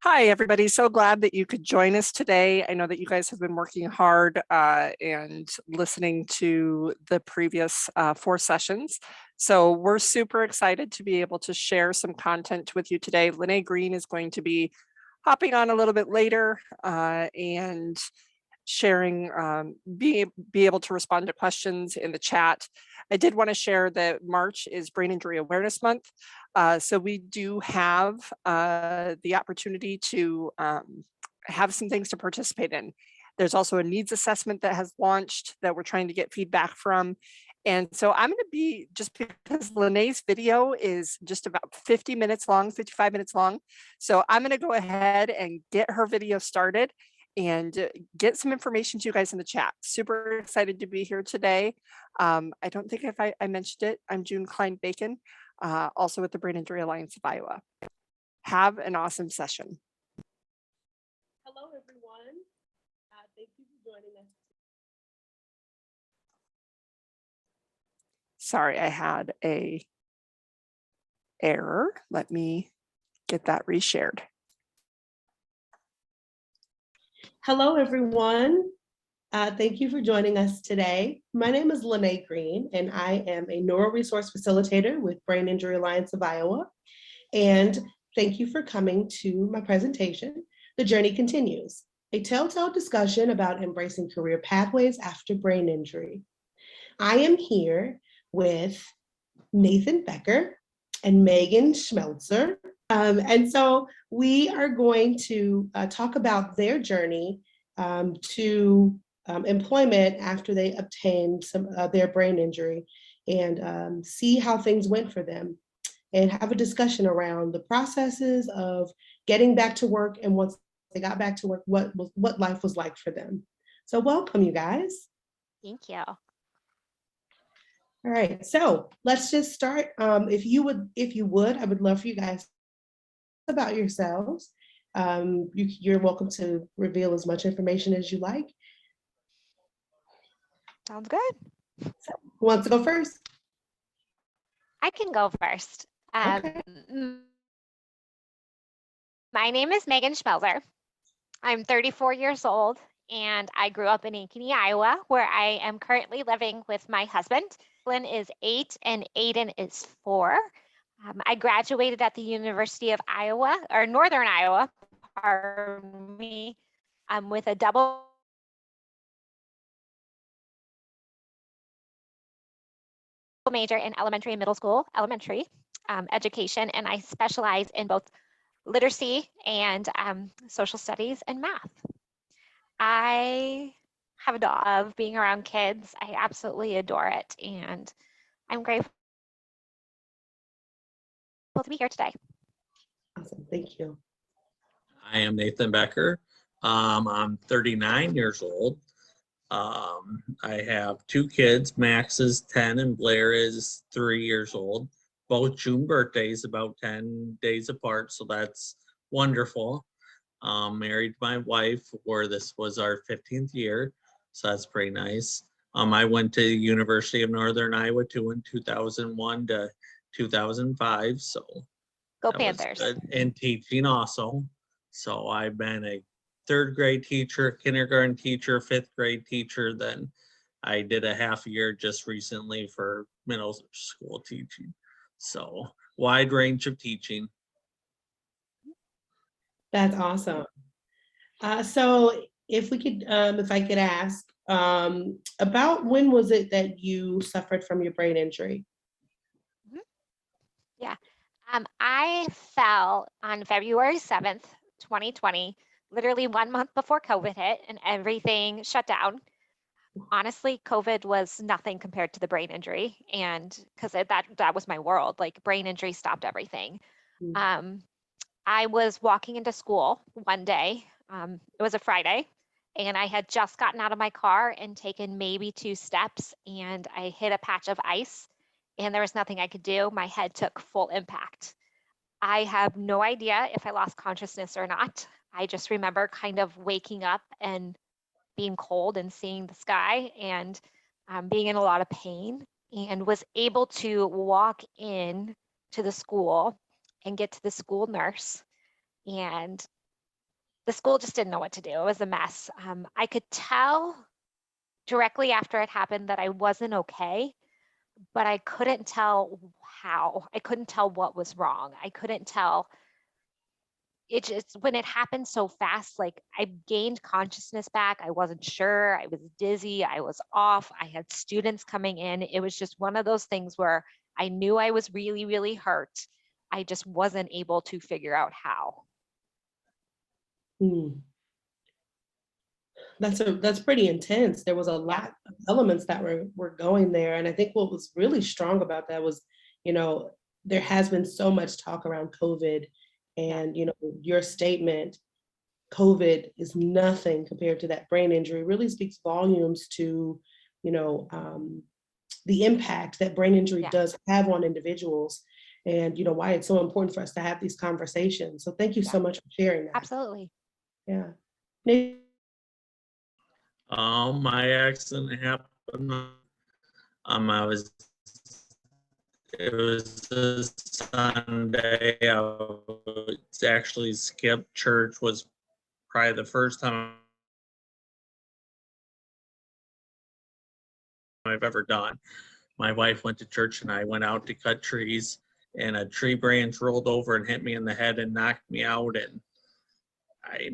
Hi, everybody. So glad that you could join us today. I know that you guys have been working hard and listening to the previous 4 sessions. So we're super excited to be able to share some content with you today. Lanae Greene is going to be hopping on a little bit later and sharing, be able to respond to questions in the chat. I did want to share that March is Brain Injury Awareness Month. So we do have the opportunity to have some things to participate in. There's also a needs assessment that has launched that we're trying to get feedback from. And so I'm going to be, just because Lanae's video is just about 50 minutes long, 55 minutes long. So I'm going to go ahead and get her video started and get some information to you guys in the chat. Super excited to be here today. I don't think if I mentioned it, I'm June Klein-Bacon, also with the Brain Injury Alliance of Iowa. Have an awesome session. Hello, everyone. Thank you for joining us. Sorry, I had a error. Let me get that reshared. Hello, everyone. Thank you for joining us today. My name is Lanae Greene, and I am a neural resource facilitator with Brain Injury Alliance of Iowa. And thank you for coming to my presentation, The Journey Continues, a telltale discussion about embracing career pathways after brain injury. I am here with Nathan Becker and Megan Schmelzer. And so we are going to talk about their journey to employment after they obtained some their brain injury and see how things went for them and have a discussion around the processes of getting back to work, and once they got back to work, what life was like for them. So welcome, you guys. Thank you. All right, so let's just start. If you would, I would love for you guys about yourselves. You're welcome to reveal as much information as you like. Sounds good. So, who wants to go first? I can go first. Okay. My name is Megan Schmelzer. I'm 34 years old, and I grew up in Ankeny, Iowa, where I am currently living with my husband. Lynn is 8 and Aiden is 4. I graduated at the University of Iowa, or Northern Iowa, pardon me, with a double major in elementary and middle school elementary education, and I specialize in both literacy and social studies and math. I have a dog of being around kids. I absolutely adore it, and I'm grateful to be here today. Awesome, thank you. I am Nathan Becker. I'm 39 years old. I have 2 kids. Max is 10 and Blair is 3 years old. Both June birthdays, about 10 days apart, so that's wonderful. Married my wife, for this was our 15th year, so that's pretty nice. I went to University of Northern Iowa in 2001 to 2005, so Go that was Panthers. good. And teaching also. So I've been a 3rd grade teacher, kindergarten teacher, 5th grade teacher. Then I did a half year just recently for middle school teaching. So wide range of teaching. That's awesome. So if I could ask, about when was it that you suffered from your brain injury? Yeah, I fell on February 7th, 2020, literally 1 month before COVID hit and everything shut down. Honestly, COVID was nothing compared to the brain injury, and because that was my world, like brain injury stopped everything. I was walking into school one day, it was a Friday, and I had just gotten out of my car and taken maybe 2 steps, and I hit a patch of ice, and there was nothing I could do. My head took full impact. I have no idea if I lost consciousness or not. I just remember kind of waking up and being cold and seeing the sky and being in a lot of pain, and was able to walk in to the school and get to the school nurse. And the school just didn't know what to do. It was a mess. I could tell directly after it happened that I wasn't okay, but I couldn't tell how. I couldn't tell what was wrong. I couldn't tell. It just, when it happened so fast, like I gained consciousness back. I wasn't sure. I was dizzy. I was off. I had students coming in. It was just one of those things where I knew I was really, really hurt. I just wasn't able to figure out how. Hmm. That's pretty intense. There was a lot of elements that were going there. And I think what was really strong about that was, there has been so much talk around COVID, and your statement, COVID is nothing compared to that brain injury, really speaks volumes to, the impact that brain injury does have on individuals, and why it's so important for us to have these conversations. So thank you so much for sharing that. Absolutely. Yeah. My accident happened. It was a Sunday. I was actually skipped church. Was probably the first time I've ever done. My wife went to church and I went out to cut trees, and a tree branch rolled over and hit me in the head and knocked me out. And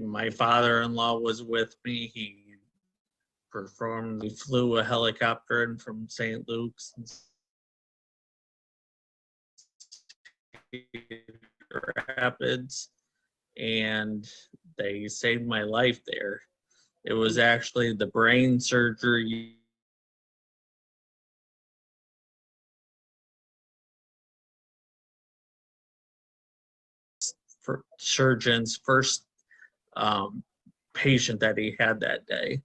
my father-in-law was with me. We flew a helicopter in from St. Luke's Rapids, and they saved my life there. It was actually the brain surgery for surgeon's first patient that he had that day.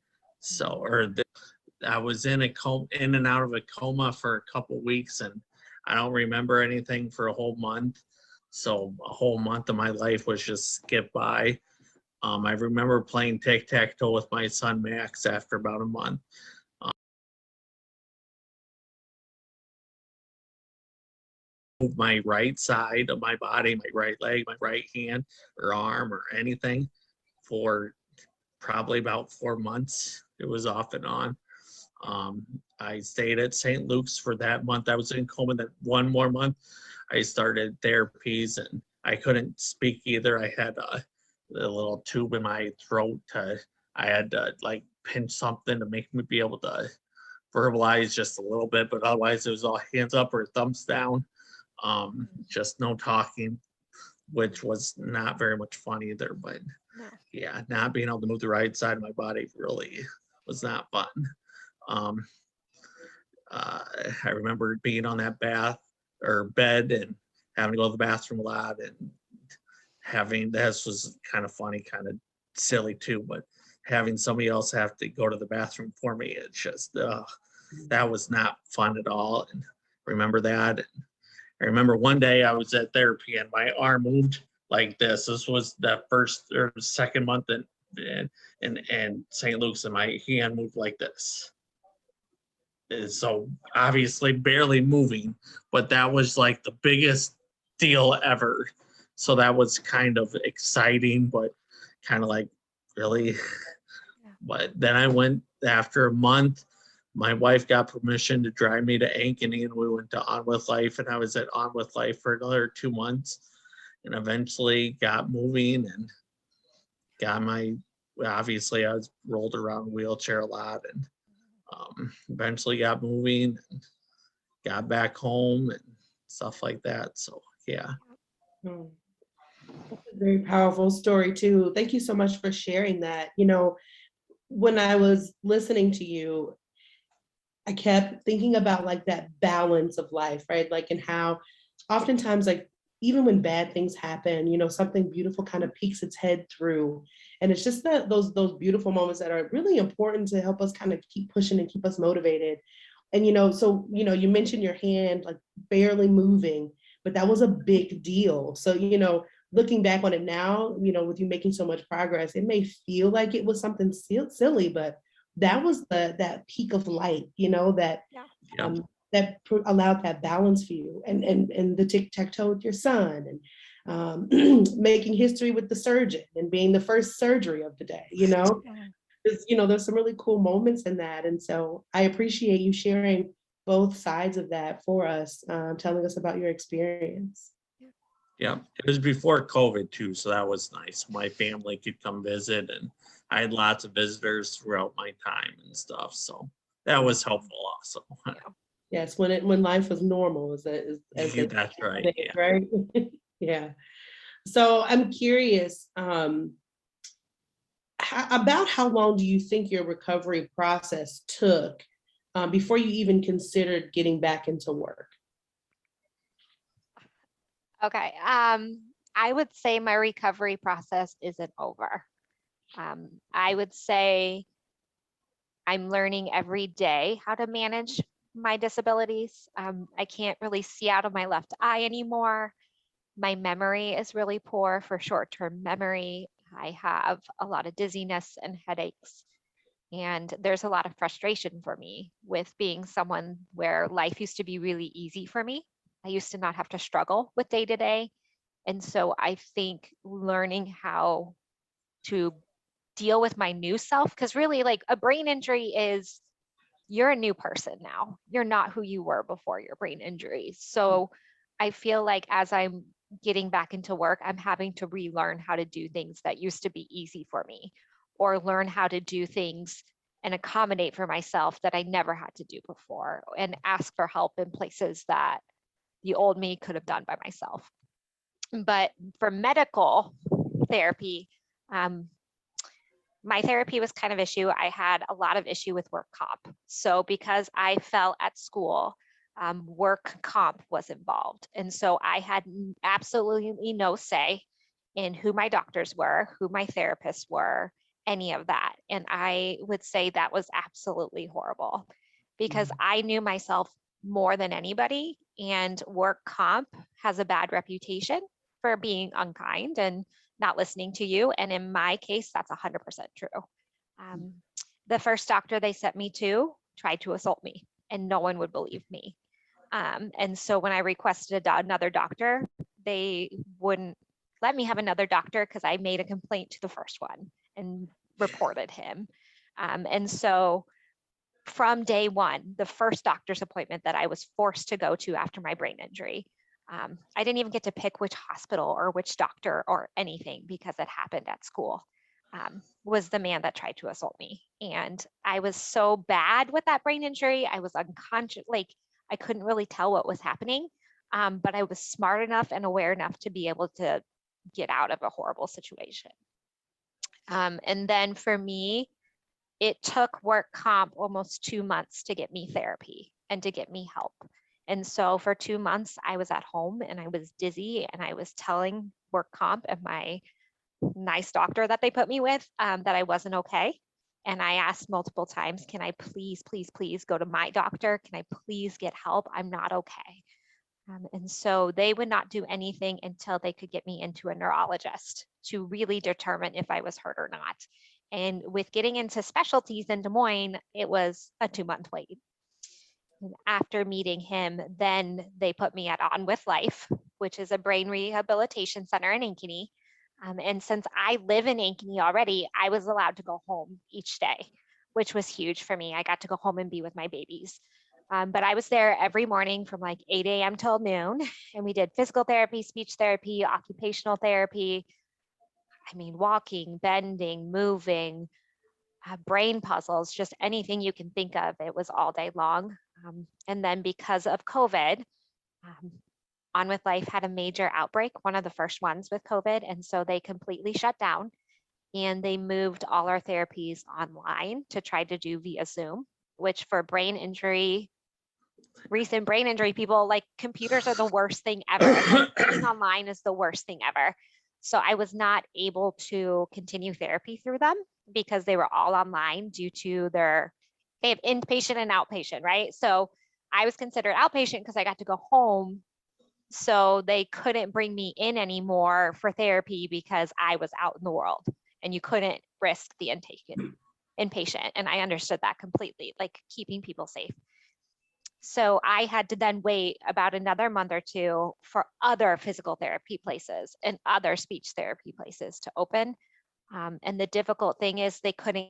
I was in and out of a coma for a couple weeks, and I don't remember anything for a whole month. So a whole month of my life was just skipped by. I remember playing tic-tac-toe with my son Max after about a month. My right side of my body, my right leg, my right hand or arm or anything for probably about 4 months. It was off and on. I stayed at St. Luke's for that month. I was in coma. That one more month, I started therapies, and I couldn't speak either. I had a little tube in my throat. I had to like pinch something to make me be able to verbalize just a little bit, but otherwise it was all hands up or thumbs down. Just no talking, which was not very much fun either. But yeah, not being able to move the right side of my body really was not fun. I remember being on that bed and having to go to the bathroom a lot, and this was kind of funny, kind of silly too, but having somebody else have to go to the bathroom for me, it's just, that was not fun at all. And remember that. And I remember one day I was at therapy and my arm moved like this. This was the first or second month in St. Luke's, and my hand moved like this. So obviously barely moving, but that was like the biggest deal ever. So that was kind of exciting, but kind of like, really? Yeah. But then I went after a month. My wife got permission to drive me to Ankeny, and we went to On With Life, and I was at On With Life for another 2 months, and eventually got moving and got obviously I was rolled around in a wheelchair a lot, and eventually got moving and got back home and stuff like that. So yeah. That's a very powerful story too. Thank you so much for sharing that. When I was listening to you, I kept thinking about like that balance of life, right? Like, and how oftentimes, like, even when bad things happen, something beautiful kind of peeks its head through. And it's just that those beautiful moments that are really important to help us kind of keep pushing and keep us motivated. And, you mentioned your hand like barely moving, but that was a big deal. So, looking back on it now, with you making so much progress, it may feel like it was something silly, but that was that peak of light, that allowed that balance for you, and the tic-tac-toe with your son, making history with the surgeon and being the first surgery of the day, there's some really cool moments in that. And so I appreciate you sharing both sides of that for us, telling us about your experience. Yeah, it was before COVID too, so that was nice. My family could come visit, and I had lots of visitors throughout my time and stuff. So that was helpful also. Yes, when life was normal, as they That's right. say, Yeah. right? Yeah. So I'm curious about how long do you think your recovery process took before you even considered getting back into work? Okay. I would say my recovery process isn't over. I would say I'm learning every day how to manage my disabilities. I can't really see out of my left eye anymore. My memory is really poor for short-term memory. I have a lot of dizziness and headaches. And there's a lot of frustration for me with being someone where life used to be really easy for me. I used to not have to struggle with day to day. And so I think learning how to deal with my new self, because really, like, a brain injury is, you're a new person now. You're not who you were before your brain injury. So I feel like as I'm getting back into work, I'm having to relearn how to do things that used to be easy for me, or learn how to do things and accommodate for myself that I never had to do before, and ask for help in places that the old me could have done by myself. But for medical therapy, my therapy was kind of issue. I had a lot of issue with work comp. So because I fell at school, work comp was involved. And so I had absolutely no say in who my doctors were, who my therapists were, any of that. And I would say that was absolutely horrible, because I knew myself more than anybody, and work comp has a bad reputation for being unkind and not listening to you. And in my case, that's 100% true. The first doctor they sent me to tried to assault me, and no one would believe me. And so when I requested another doctor, they wouldn't let me have another doctor because I made a complaint to the first one and reported him. And so from day one, the first doctor's appointment that I was forced to go to after my brain injury, I didn't even get to pick which hospital or which doctor or anything, because it happened at school, was the man that tried to assault me. And I was so bad with that brain injury. I was unconscious, like I couldn't really tell what was happening, but I was smart enough and aware enough to be able to get out of a horrible situation. And then for me, it took work comp almost 2 months to get me therapy and to get me help. And so for 2 months, I was at home and I was dizzy, and I was telling work comp and my nice doctor that they put me with that I wasn't okay. And I asked multiple times, can I please, please, please go to my doctor? Can I please get help? I'm not okay. And so they would not do anything until they could get me into a neurologist to really determine if I was hurt or not. And with getting into specialties in Des Moines, it was a 2-month wait. And after meeting him, then they put me at On With Life, which is a brain rehabilitation center in Ankeny. And since I live in Ankeny already, I was allowed to go home each day, which was huge for me. I got to go home and be with my babies. But I was there every morning from like 8 a.m. till noon, and we did physical therapy, speech therapy, occupational therapy. I mean, walking, bending, moving, brain puzzles, just anything you can think of. It was all day long. And then because of COVID, On With Life had a major outbreak, one of the first ones with COVID. And so they completely shut down, and they moved all our therapies online to try to do via Zoom, which for brain injury, recent brain injury people, like, computers are the worst thing ever. Like, being online is the worst thing ever. So I was not able to continue therapy through them because they were all online due to they have inpatient and outpatient, right? So I was considered outpatient because I got to go home. So they couldn't bring me in anymore for therapy because I was out in the world, and you couldn't risk the inpatient. And I understood that completely, like keeping people safe. So I had to then wait about another month or two for other physical therapy places and other speech therapy places to open. And the difficult thing is they couldn't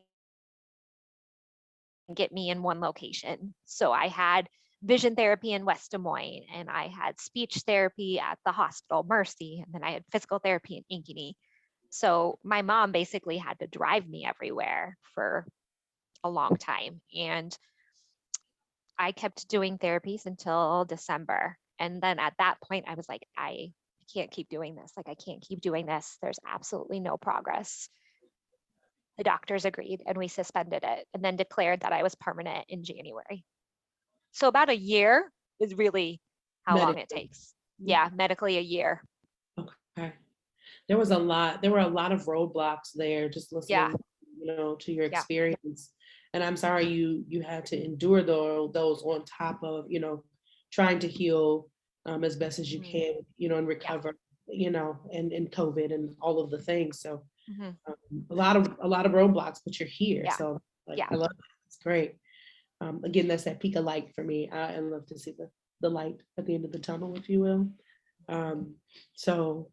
get me in one location. So I had vision therapy in West Des Moines, and I had speech therapy at the hospital, Mercy, and then I had physical therapy in Ankeny. So my mom basically had to drive me everywhere for a long time. And I kept doing therapies until December. And then at that point, I was like, I can't keep doing this. Like, I can't keep doing this. There's absolutely no progress. The doctors agreed and we suspended it and then declared that I was permanent in January. So about a year is really how long it takes. Yeah, medically a year. Okay. There were a lot of roadblocks there, just listening, to your experience. And I'm sorry you had to endure those on top of, trying to heal as best as you can, and recover, and COVID and all of the things. So a lot of roadblocks, but you're here. So I love that. It's great. Again, that's that peak of light for me. I love to see the light at the end of the tunnel, if you will. So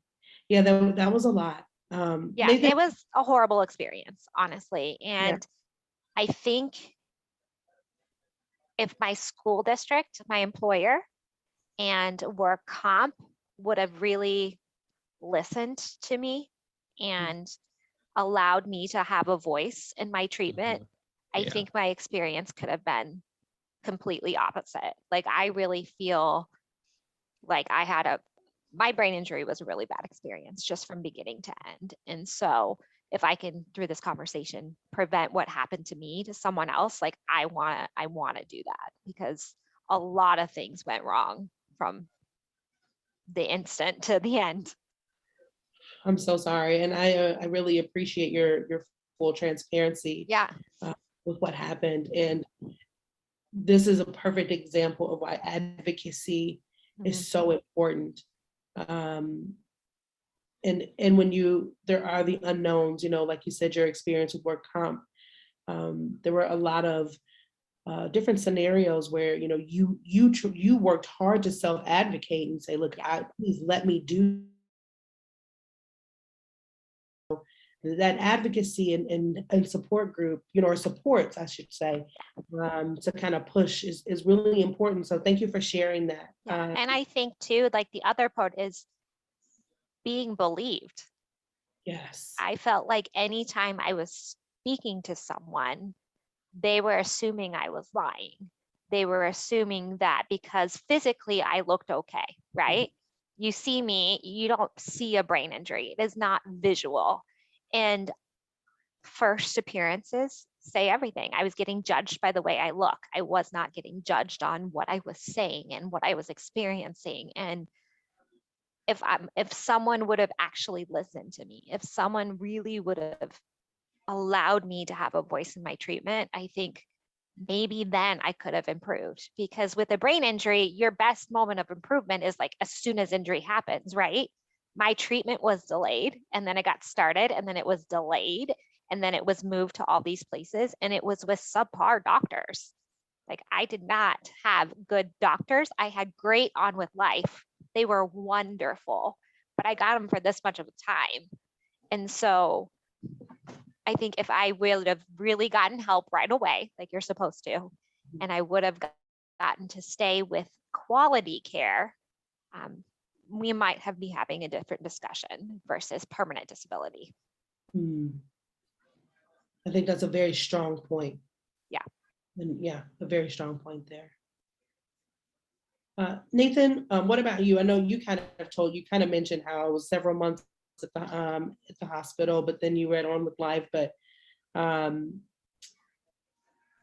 yeah, that was a lot. Nathan, it was a horrible experience, honestly. And I think if my school district, my employer, and work comp would have really listened to me and allowed me to have a voice in my treatment, I think my experience could have been completely opposite. Like, I really feel like my brain injury was a really bad experience just from beginning to end. And so if I can, through this conversation, prevent what happened to me to someone else, like I want to do that, because a lot of things went wrong from the instant to the end. I'm so sorry. And I really appreciate your full transparency with what happened. And this is a perfect example of why advocacy is so important. And when there are the unknowns, like you said, your experience with work comp, there were a lot of different scenarios where, you worked hard to self-advocate and say, look, please let me do that. Advocacy and support group, or supports, I should say, to kind of push is really important. So thank you for sharing that. And I think too, like the other part is being believed. Yes. I felt like anytime I was speaking to someone, they were assuming I was lying. They were assuming that because physically I looked okay, right? You see me, you don't see a brain injury. It is not visual. And first appearances say everything. I was getting judged by the way I look. I was not getting judged on what I was saying and what I was experiencing. And if someone would have actually listened to me, if someone really would have allowed me to have a voice in my treatment, I think maybe then I could have improved. Because with a brain injury, your best moment of improvement is like as soon as injury happens, right? My treatment was delayed, and then it got started, and then it was delayed, and then it was moved to all these places, and it was with subpar doctors. Like, I did not have good doctors. I had great On With Life. They were wonderful, but I got them for this much of a time. And so I think if I would have really gotten help right away, like you're supposed to, and I would have gotten to stay with quality care, we might have been having a different discussion versus permanent disability. I think that's a very strong point. Yeah. And a very strong point there. Nathan, what about you? I know you kind of mentioned how it was several months at the hospital, but then you read On With Life. But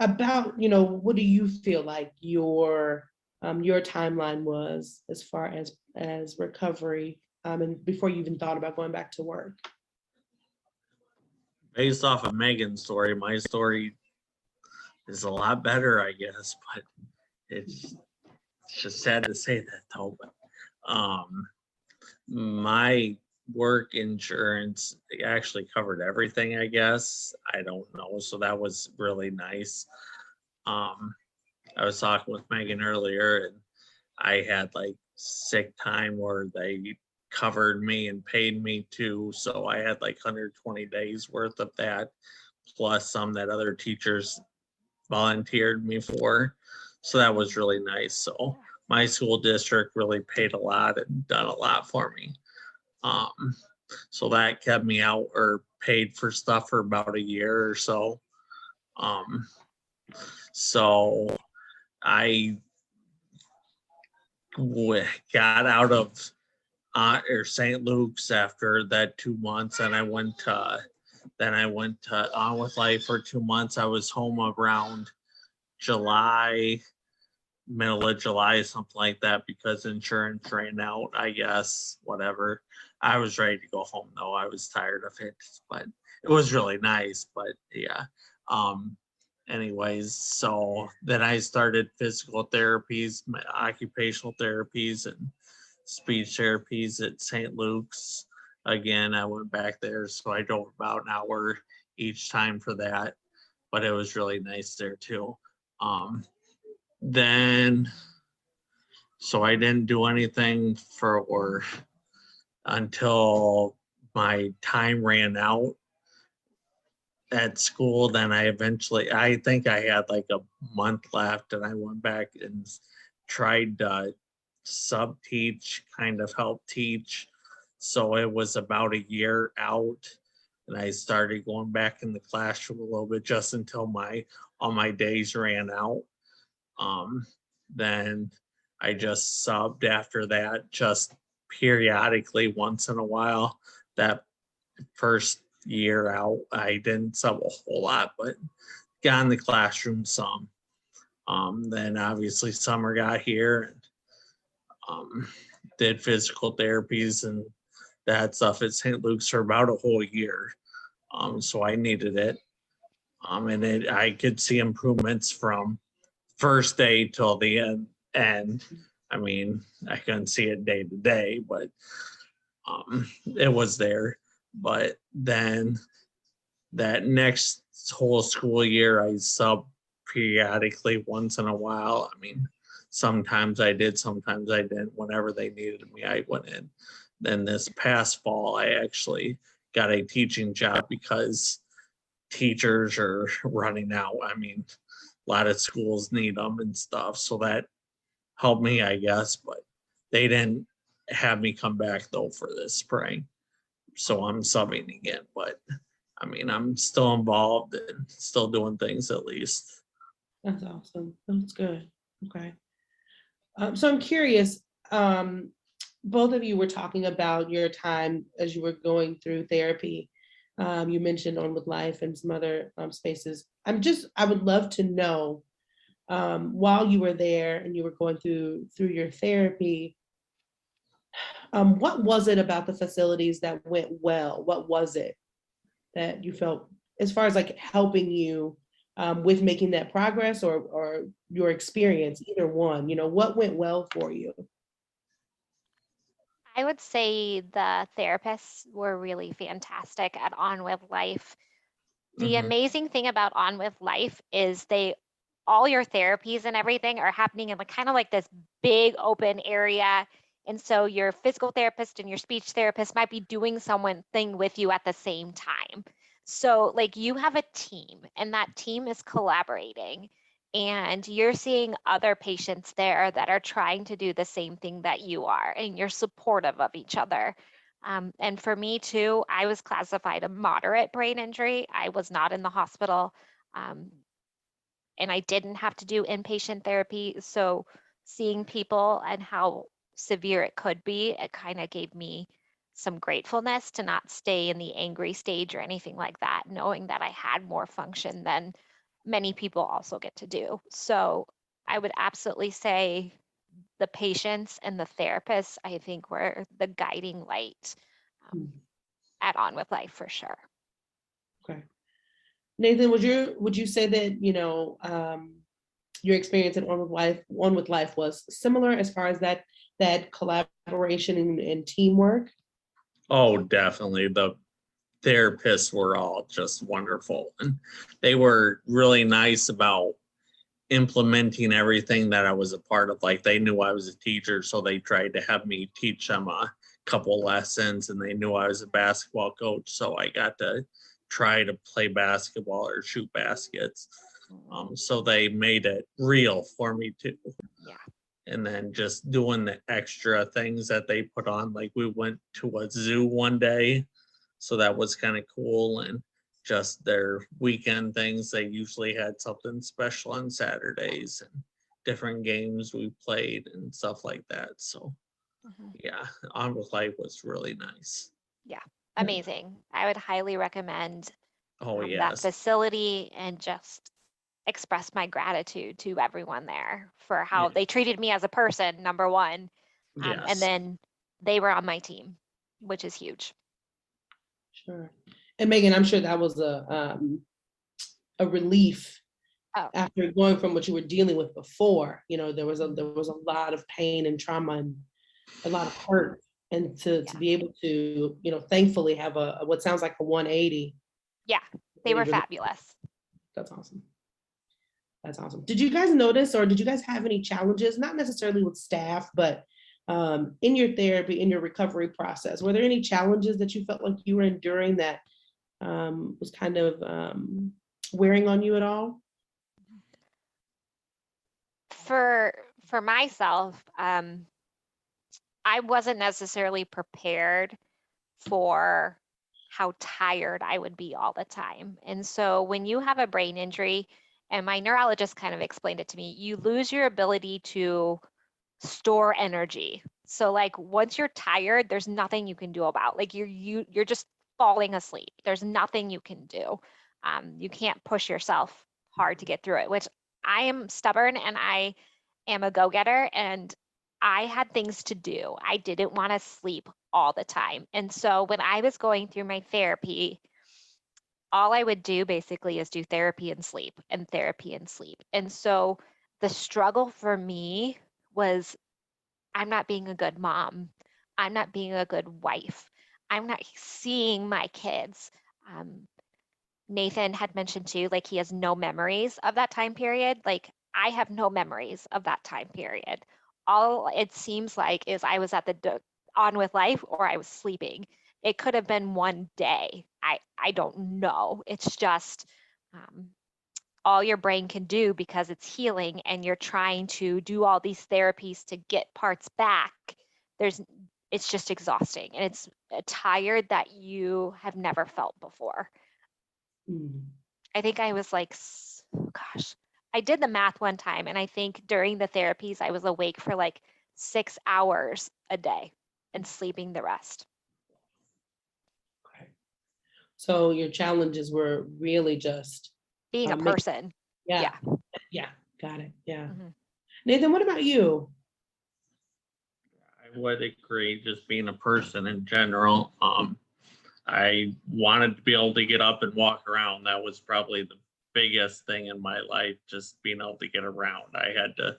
about, what do you feel like your timeline was as far as recovery, and before you even thought about going back to work? Based off of Megan's story, my story is a lot better, I guess, but it's just sad to say that though. But my work insurance actually covered everything, I guess. I don't know. So that was really nice. I was talking with Megan earlier, and I had like sick time where they covered me and paid me too. So I had like 120 days worth of that, plus some that other teachers volunteered me for. So that was really nice. So my school district really paid a lot and done a lot for me. So that kept me out or paid for stuff for about a year or so. So I got out of or St. Luke's after that 2 months, and I went to On with Life for 2 months. I was home around July, middle of July, something like that, because insurance ran out, I guess, whatever. I was ready to go home though. I was tired of it, but it was really nice. But yeah. Anyways, so then I started physical therapies, occupational therapies, and speech therapies at St. Luke's. Again, I went back there, so I drove about an hour each time for that, but it was really nice there too. Then, so I didn't do anything for until my time ran out at school. Then I think I had like a month left, and I went back and tried to sub teach, kind of help teach. So it was about a year out, and I started going back in the classroom a little bit just until all my days ran out. Then I just subbed after that, just periodically once in a while. That first year out, I didn't sub a whole lot, but got in the classroom some. Then obviously summer got here, and did physical therapies and that stuff at St. Luke's for about a whole year. So I needed it. And I could see improvements from first day till the end. And I mean, I couldn't see it day to day, but it was there. But then that next whole school year, I sub periodically once in a while. I mean, sometimes I did, sometimes I didn't. Whenever they needed me, I went in. Then this past fall, I actually got a teaching job because teachers are running out. I mean, a lot of schools need them and stuff. So that helped me, I guess, but they didn't have me come back though for this spring. So I'm subbing again, but I mean, I'm still involved and still doing things at least. That's awesome. That's good. Okay. So I'm curious, both of you were talking about your time as you were going through therapy. You mentioned On with Life and some other spaces. I would love to know, while you were there and you were going through your therapy, what was it about the facilities that went well? What was it that you felt, as far as like helping you with making that progress, or your experience, either one, what went well for you? I would say the therapists were really fantastic at On with Life. The amazing thing about On with Life is all your therapies and everything are happening in kind of like this big open area. And so your physical therapist and your speech therapist might be doing something with you at the same time. So like you have a team, and that team is collaborating, and you're seeing other patients there that are trying to do the same thing that you are, and you're supportive of each other. And for me too, I was classified a moderate brain injury. I was not in the hospital, and I didn't have to do inpatient therapy. So seeing people and how severe it could be, it kind of gave me some gratefulness to not stay in the angry stage or anything like that, knowing that I had more function than many people also get to do. So I would absolutely say the patients and the therapists, I think, were the guiding light at On with Life for sure. Okay. Nathan, would you say that, your experience at On with Life was similar as far as that collaboration and teamwork? Oh, definitely. The therapists were all just wonderful, and they were really nice about implementing everything that I was a part of. Like they knew I was a teacher, so they tried to have me teach them a couple lessons, and they knew I was a basketball coach, so I got to try to play basketball or shoot baskets. So they made it real for me too. Yeah. And then just doing the extra things that they put on, like we went to a zoo one day, so that was kind of cool. And just their weekend things, they usually had something special on Saturdays and different games we played and stuff like that. So yeah, On With Life was really nice. Yeah, amazing. I would highly recommend Oh that yes, facility, and just express my gratitude to everyone there for how Yeah. they treated me as a person, number one. And yes, then they were on my team, which is huge. Sure. And Megan, I'm sure that was a relief Oh. after going from what you were dealing with before. You know, there was a lot of pain and trauma and a lot of hurt, and to be able to, you know, thankfully have a what sounds like a 180. Yeah, they were really- fabulous. That's awesome. That's awesome. Did you guys notice, or did you guys have any challenges, not necessarily with staff, but in your therapy, in your recovery process? Were there any challenges that you felt like you were enduring that was kind of wearing on you at all? For myself, I wasn't necessarily prepared for how tired I would be all the time. And so when you have a brain injury, and my neurologist kind of explained it to me, you lose your ability to store energy. So like once you're tired, there's nothing you can do about, like you're just falling asleep. There's nothing you can do. You can't push yourself hard to get through it, which I am stubborn and I am a go-getter, and I had things to do. I didn't want to sleep all the time. And so when I was going through my therapy, all I would do basically is do therapy and sleep and therapy and sleep. And so the struggle for me was, I'm not being a good mom. I'm not being a good wife. I'm not seeing my kids. Nathan had mentioned too, like he has no memories of that time period. Like I have no memories of that time period. All it seems like is I was at the On With Life, or I was sleeping. It could have been one day. I don't know. It's just all your brain can do because it's healing, and you're trying to do all these therapies to get parts back. It's just exhausting, and it's tired that you have never felt before. I think I was like, gosh, I did the math one time, and I think during the therapies, I was awake for like 6 hours a day and sleeping the rest. Okay. So your challenges were really just Being a person. Yeah. Got it. Yeah. Nathan, what about you? I would agree. Just being a person in general. I wanted to be able to get up and walk around. That was probably the biggest thing in my life, just being able to get around. I had to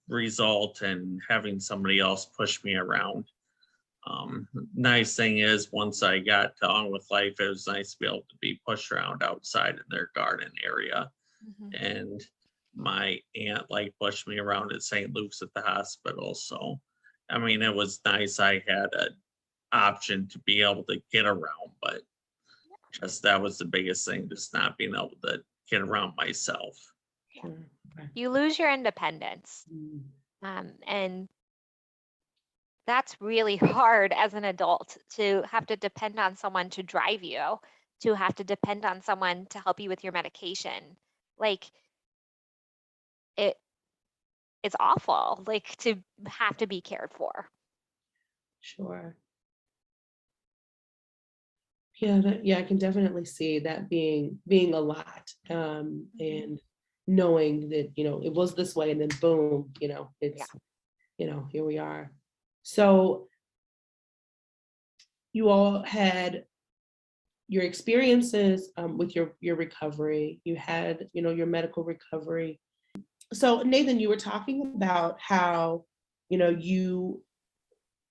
result in having somebody else push me around. Nice thing is, once I got to On With Life, it was nice to be able to be pushed around outside in their garden area. And my aunt pushed me around at St. Luke's at the hospital. So, I mean, it was nice. I had an option to be able to get around, but just that was the biggest thing, just not being able to get around myself. You lose your independence. And that's really hard as an adult, to have to depend on someone to drive you, to have to depend on someone to help you with your medication. Like it's awful, like to have to be cared for. Sure. Yeah, I can definitely see that being a lot, and knowing that, you know, it was this way, and then boom, you know, it's, you know, here we are. So you all had your experiences with your recovery. You had, you know, your medical recovery. So Nathan, you were talking about how, you know, you,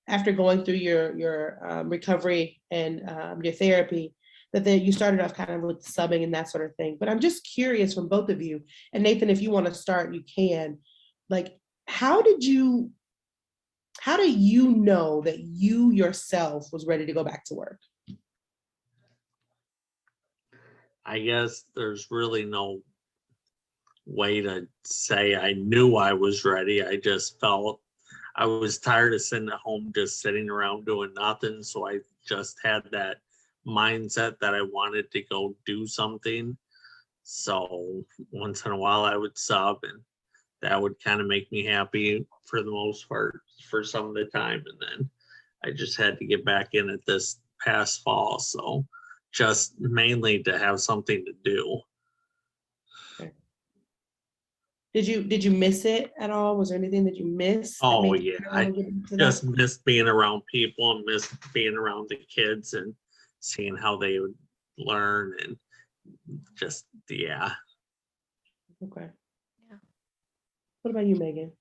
after going through your recovery and your therapy, that you started off kind of with subbing and that sort of thing. But I'm just curious from both of you, and Nathan, if you want to start, you can. Like, how do you know that you yourself was ready to go back to work? I guess there's really no way to say I knew I was ready. I just felt I was tired of sitting at home just sitting around doing nothing. So I just had that mindset that I wanted to go do something. So once in a while I would sub, and that would kind of make me happy for the most part for some of the time. And then I just had to get back in it this past fall. So just mainly to have something to do. Okay. Did you miss it at all? Was there anything that you missed? That Oh made you yeah, wanna I get into that? just miss being around people and miss being around the kids and seeing how they would learn, and just, yeah. Okay. Yeah. What about you, Megan?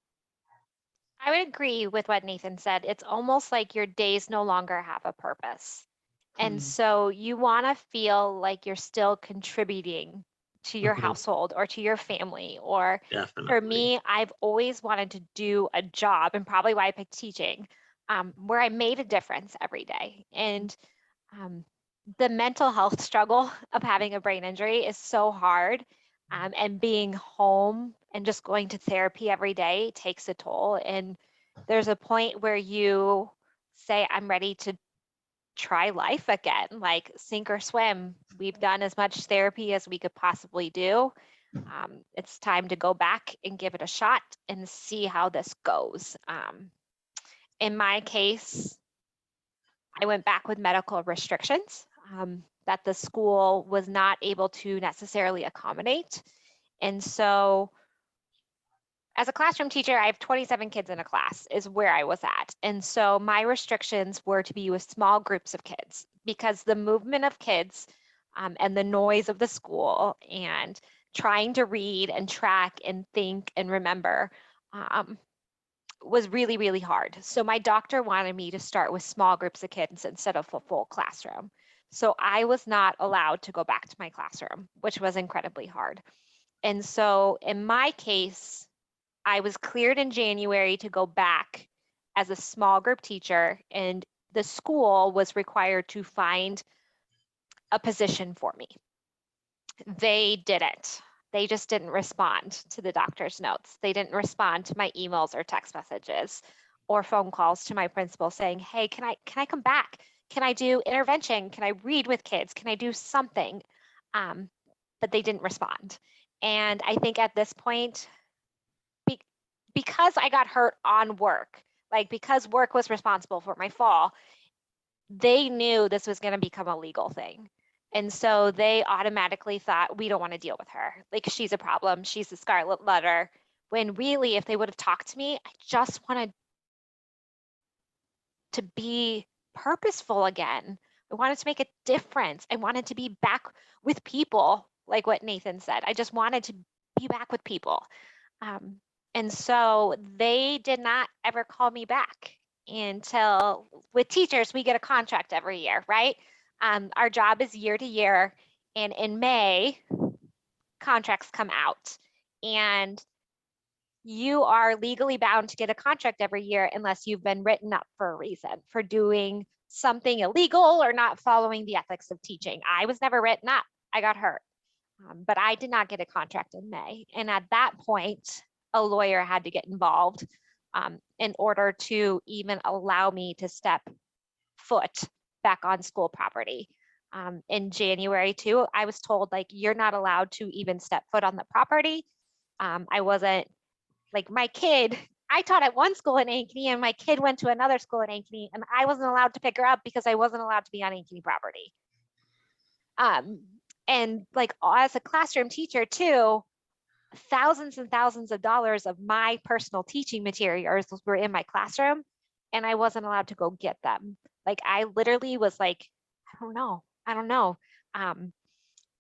I would agree with what Nathan said. It's almost like your days no longer have a purpose. And so you want to feel like you're still contributing to your Mhm. household or to your family. Or for Definitely. me, I've always wanted to do a job, and probably why I picked teaching, where I made a difference every day. And the mental health struggle of having a brain injury is so hard. And being home and just going to therapy every day takes a toll. And there's a point where you say, I'm ready to try life again, like sink or swim. We've done as much therapy as we could possibly do. It's time to go back and give it a shot and see how this goes. In my case, I went back with medical restrictions that the school was not able to necessarily accommodate. And so as a classroom teacher, I have 27 kids in a class is where I was at. And so my restrictions were to be with small groups of kids, because the movement of kids and the noise of the school and trying to read and track and think and remember was really, really hard. So my doctor wanted me to start with small groups of kids instead of a full classroom. So I was not allowed to go back to my classroom, which was incredibly hard. And so in my case, I was cleared in January to go back as a small group teacher, and the school was required to find a position for me. They didn't. They just didn't respond to the doctor's notes. They didn't respond to my emails or text messages or phone calls to my principal saying, hey, can I come back? Can I do intervention? Can I read with kids? Can I do something? But they didn't respond. And I think at this point, because I got hurt on work, like because work was responsible for my fall, they knew this was going to become a legal thing. And so they automatically thought, we don't want to deal with her. Like, she's a problem. She's the scarlet letter. When really, if they would have talked to me, I just wanted to be purposeful again. I wanted to make a difference. I wanted to be back with people, like what Nathan said. I just wanted to be back with people. And so they did not ever call me back until, with teachers, we get a contract every year, right? Our job is year to year, and in May, contracts come out, and you are legally bound to get a contract every year unless you've been written up for a reason, for doing something illegal or not following the ethics of teaching. I was never written up. I got hurt, but I did not get a contract in May. And at that point, a lawyer had to get involved in order to even allow me to step foot back on school property. In January too, I was told, like, you're not allowed to even step foot on the property. I wasn't, like, my kid, I taught at one school in Ankeny, and my kid went to another school in Ankeny, and I wasn't allowed to pick her up because I wasn't allowed to be on Ankeny property. And like, as a classroom teacher too, thousands and thousands of dollars of my personal teaching materials were in my classroom, and I wasn't allowed to go get them. Like, I literally was like, I don't know.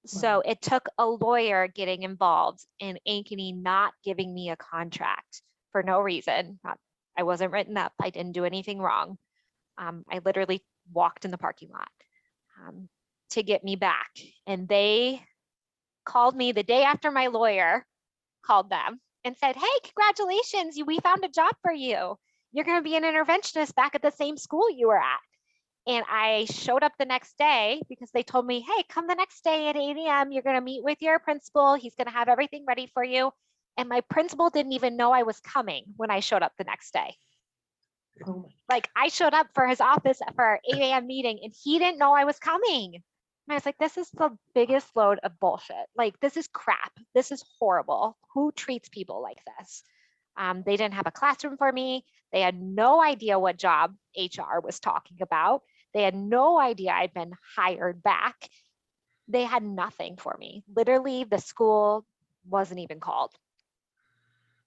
So it took a lawyer getting involved in Ankeny not giving me a contract for no reason. I wasn't written up. I didn't do anything wrong. I literally walked in the parking lot to get me back. And they called me the day after my lawyer called them and said, hey, congratulations, we found a job for you. You're going to be an interventionist back at the same school you were at. And I showed up the next day because they told me, hey, come the next day at 8 a.m. You're going to meet with your principal. He's going to have everything ready for you. And my principal didn't even know I was coming when I showed up the next day. Oh Like I showed up for his office for our 8 a.m. meeting and he didn't know I was coming. And I was like, this is the biggest load of bullshit. Like, this is crap. This is horrible. Who treats people like this? They didn't have a classroom for me. They had no idea what job HR was talking about. They had no idea I'd been hired back. They had nothing for me. Literally, the school wasn't even called.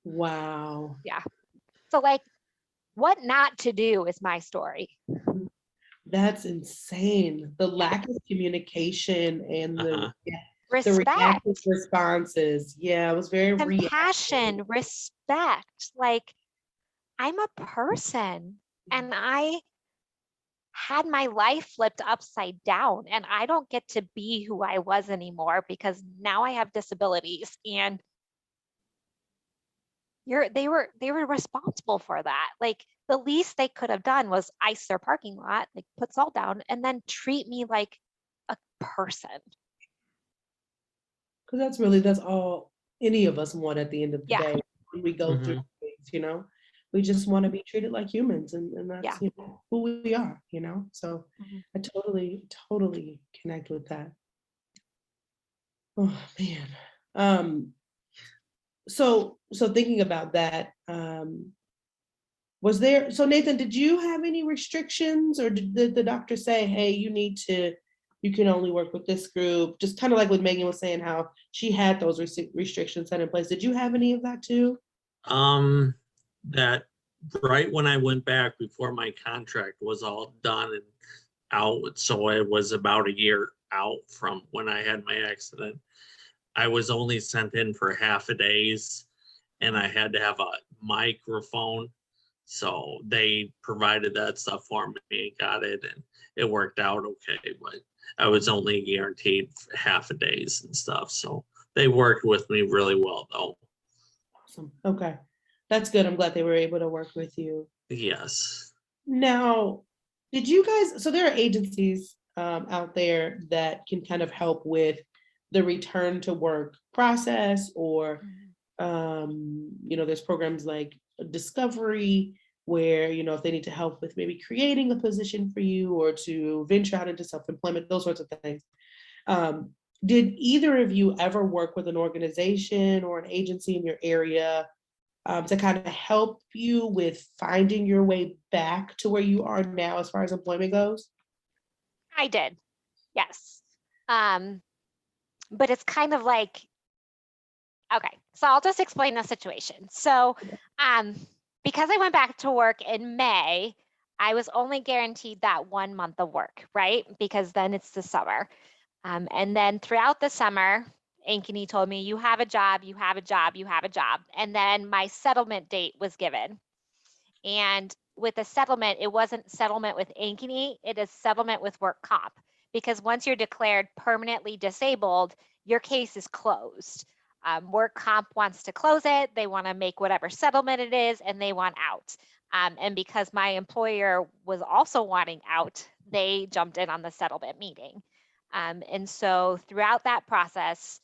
wow. Yeah. So like, what not to do is my story. That's insane. The lack of communication and the Respect, reactive responses. Yeah, it was very compassion, respect. Like, I'm a person and I had my life flipped upside down and I don't get to be who I was anymore because now I have disabilities and they were responsible for that. Like the least they could have done was ice their parking lot, like put salt down and then treat me like a person. Because that's all any of us want at the end of the day when we go through things, you know. We just want to be treated like humans, and that's you know, who we are, you know. So I totally connect with that. Oh man. So thinking about that, was there, so Nathan, did you have any restrictions or did the doctor say, hey, you can only work with this group? Just kind of like what Megan was saying, how she had those restrictions set in place. Did you have any of that too? That right when I went back before my contract was all done and out, so it was about a year out from when I had my accident. I was only sent in for half a days and I had to have a microphone. So they provided that stuff for me, got it, and it worked out okay. But I was only guaranteed half a days and stuff. So they worked with me really well though. Awesome. Okay. That's good. I'm glad they were able to work with you. Yes. Now, did you guys, so there are agencies out there that can kind of help with the return to work process, or you know, there's programs like Discovery where, you know, if they need to help with maybe creating a position for you or to venture out into self-employment, those sorts of things. Did either of you ever work with an organization or an agency in your area to kind of help you with finding your way back to where you are now as far as employment goes? I did, yes. But it's kind of like, okay, so I'll just explain the situation. So because I went back to work in May, I was only guaranteed that 1 month of work, right? Because then it's the summer. And then throughout the summer, Ankeny told me, you have a job, you have a job, you have a job. And then my settlement date was given. And with the settlement, it wasn't settlement with Ankeny, it is settlement with work comp. Because once you're declared permanently disabled, your case is closed. Work comp wants to close it. They want to make whatever settlement it is, and they want out. And because my employer was also wanting out, they jumped in on the settlement meeting. And so throughout that process,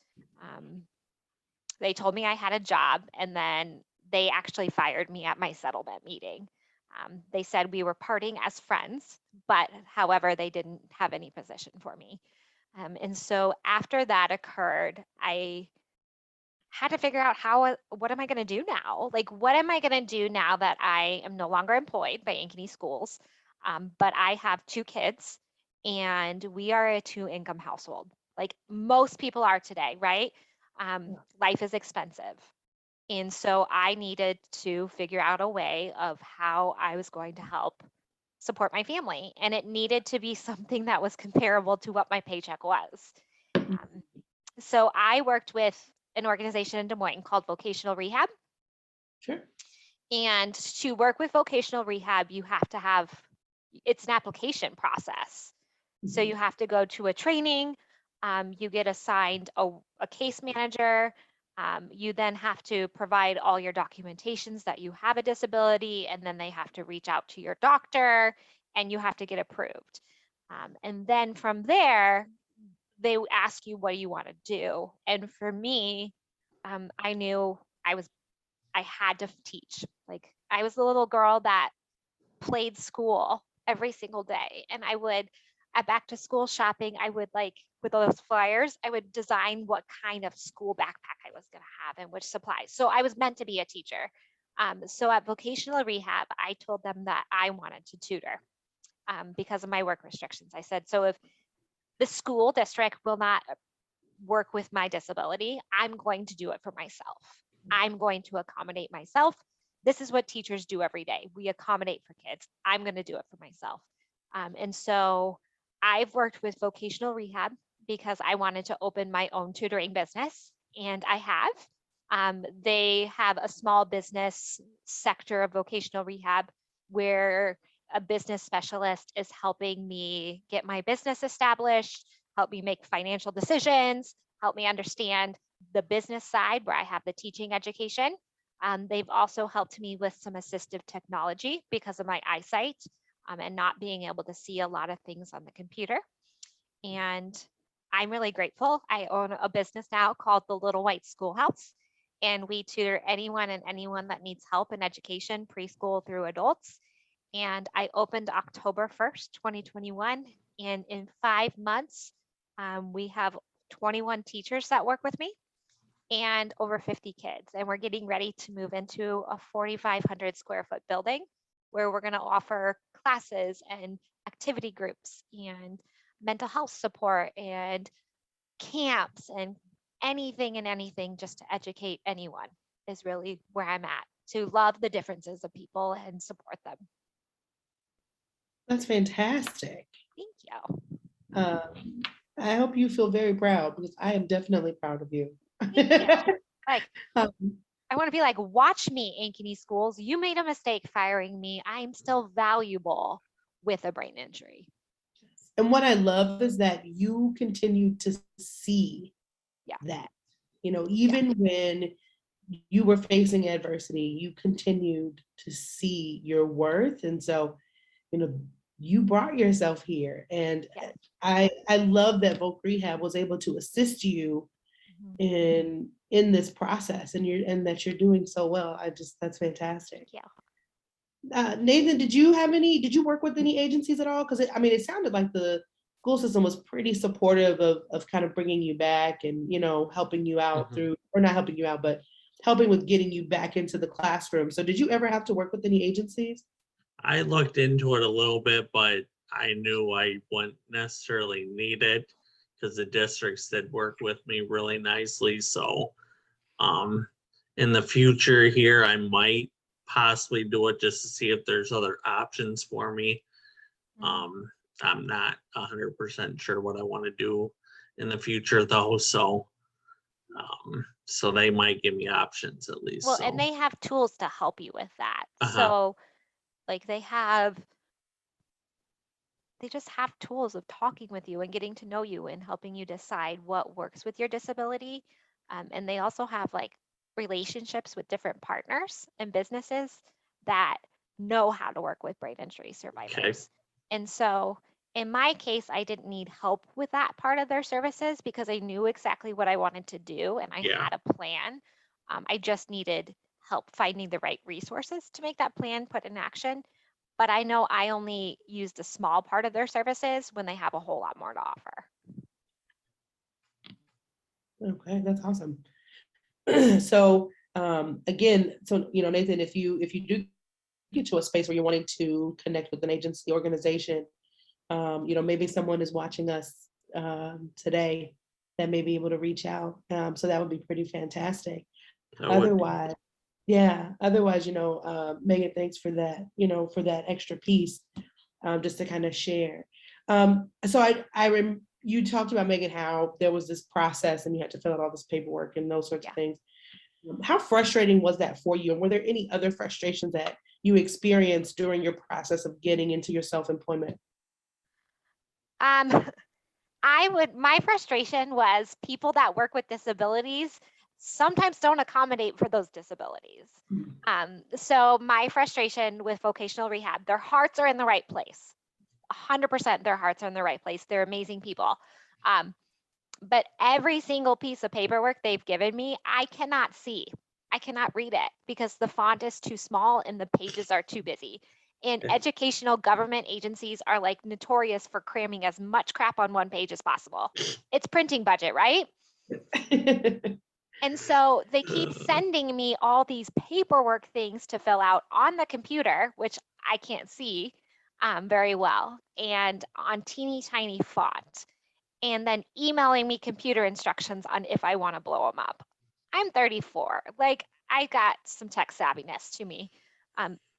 they told me I had a job, and then they actually fired me at my settlement meeting. They said we were parting as friends, but however, they didn't have any position for me. And so after that occurred, I had to figure out what am I going to do now? Like, what am I going to do now that I am no longer employed by Ankeny Schools, but I have 2 kids and we are a 2-income household, like most people are today, right? Life is expensive. And so I needed to figure out a way of how I was going to help support my family. And it needed to be something that was comparable to what my paycheck was. So I worked with an organization in Des Moines called Vocational Rehab. Sure. And to work with vocational rehab, you have to have, it's an application process. So you have to go to a training, you get assigned a case manager, you then have to provide all your documentations that you have a disability, and then they have to reach out to your doctor and you have to get approved. And then from there, they ask you what you want to do. And for me, I knew I had to teach. Like, I was the little girl that played school every single day. And I would, at back to school shopping, I would, like, with those flyers, I would design what kind of school backpack I was going to have and which supplies. So I was meant to be a teacher. So at vocational rehab, I told them that I wanted to tutor because of my work restrictions. I said, so if the school district will not work with my disability, I'm going to do it for myself. I'm going to accommodate myself. This is what teachers do every day. We accommodate for kids. I'm going to do it for myself. And so I've worked with vocational rehab because I wanted to open my own tutoring business, and I have. They have a small business sector of vocational rehab where a business specialist is helping me get my business established, help me make financial decisions, help me understand the business side where I have the teaching education. They've also helped me with some assistive technology because of my eyesight and not being able to see a lot of things on the computer. And I'm really grateful. I own a business now called the Little White Schoolhouse, and we tutor anyone that needs help in education, preschool through adults. And I opened October 1st, 2021. And in 5 months, we have 21 teachers that work with me and over 50 kids. And we're getting ready to move into a 4,500 square foot building where we're going to offer classes and activity groups and mental health support and camps and anything just to educate anyone is really where I'm at, to love the differences of people and support them. That's fantastic. Thank you. I hope you feel very proud, because I am definitely proud of you. Thank you. Like, Um, I want to be like, watch me, Ankeny Schools. You made a mistake firing me. I'm still valuable with a brain injury. And what I love is that you continue to see that, even when you were facing adversity, you continued to see your worth. And so, you brought yourself here. And I love that Voc Rehab was able to assist you in this process, and that you're doing so well. That's fantastic. Yeah. Nathan, did you work with any agencies at all? Because it sounded like the school system was pretty supportive of kind of bringing you back and, helping you out through, or not helping you out, but helping with getting you back into the classroom. So did you ever have to work with any agencies? I looked into it a little bit, but I knew I wouldn't necessarily need it because the districts did work with me really nicely. So in the future here, I might possibly do it just to see if there's other options for me. I'm not 100% sure what I want to do in the future though. So they might give me options at least. Well, and they have tools to help you with that. So like they just have tools of talking with you and getting to know you and helping you decide what works with your disability. And they also have like relationships with different partners and businesses that know how to work with brain injury survivors. Okay. And so in my case, I didn't need help with that part of their services because I knew exactly what I wanted to do and I had a plan. I just needed help finding the right resources to make that plan put in action. But I know I only used a small part of their services when they have a whole lot more to offer. Okay, that's awesome. So again, Nathan, if you do get to a space where you're wanting to connect with an agency organization, maybe someone is watching us today that may be able to reach out. So that would be pretty fantastic. Otherwise, Megan, thanks for that, for that extra piece, just to kind of share. So you talked about, Megan, how there was this process and you had to fill out all this paperwork and those sorts of things. How frustrating was that for you? And were there any other frustrations that you experienced during your process of getting into your self-employment? Um, my frustration was people that work with disabilities sometimes don't accommodate for those disabilities. So my frustration with vocational rehab, their hearts are in the right place. 100% their hearts are in the right place. They're amazing people. But every single piece of paperwork they've given me, I cannot see. I cannot read it because the font is too small and the pages are too busy. And educational government agencies are like notorious for cramming as much crap on one page as possible. It's printing budget, right? And so they keep sending me all these paperwork things to fill out on the computer, which I can't see very well, and on teeny tiny font, and then emailing me computer instructions on if I want to blow them up. I'm 34. Like, I got some tech savviness to me.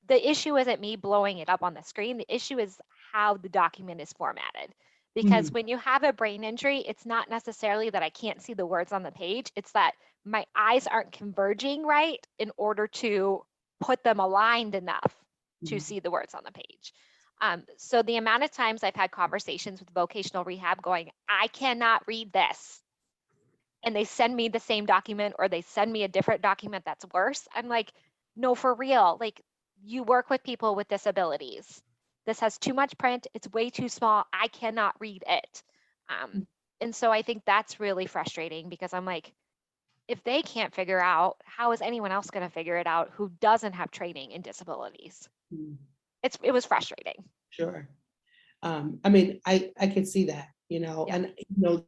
The issue isn't me blowing it up on the screen. The issue is how the document is formatted. Because when you have a brain injury, it's not necessarily that I can't see the words on the page. It's that my eyes aren't converging right in order to put them aligned enough to see the words on the page. So the amount of times I've had conversations with vocational rehab going, I cannot read this. And they send me the same document or they send me a different document that's worse. I'm like, no, for real. Like, you work with people with disabilities. This has too much print. It's way too small. I cannot read it. And so I think that's really frustrating because I'm like, if they can't figure out, how is anyone else going to figure it out who doesn't have training in disabilities? It was frustrating. Sure. I mean, I could see that, you know, Yeah. and you know,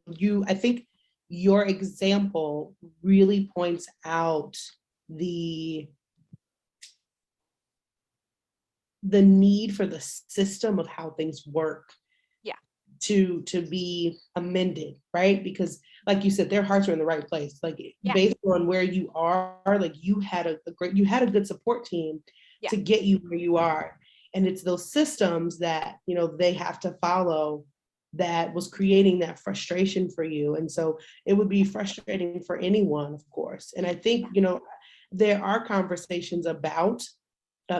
I think your example really points out the need for the system of how things work. Yeah. To be amended, right? Because like you said, their hearts are in the right place. Like Yeah. based on where you are, like you had a good support team Yeah. to get you where you are. And it's those systems that, you know, they have to follow that was creating that frustration for you. And so it would be frustrating for anyone, of course. And I think, you know, there are conversations about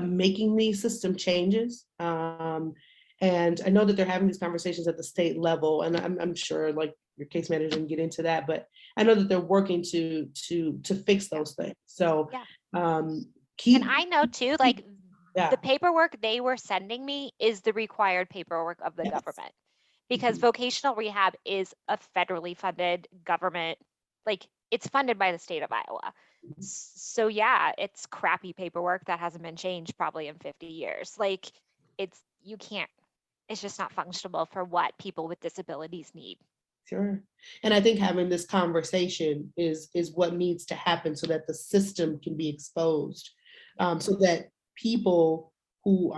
making these system changes. And I know that they're having these conversations at the state level, and I'm sure like your case manager didn't get into that, but I know that they're working to fix those things. So And I know too, like yeah. the paperwork they were sending me is the required paperwork of the Yes. government, because vocational rehab is a federally funded government, like it's funded by the state of Iowa. So yeah, it's crappy paperwork that hasn't been changed probably in 50 years. Like it's just not functional for what people with disabilities need. Sure. And I think having this conversation is what needs to happen so that the system can be exposed, so that people who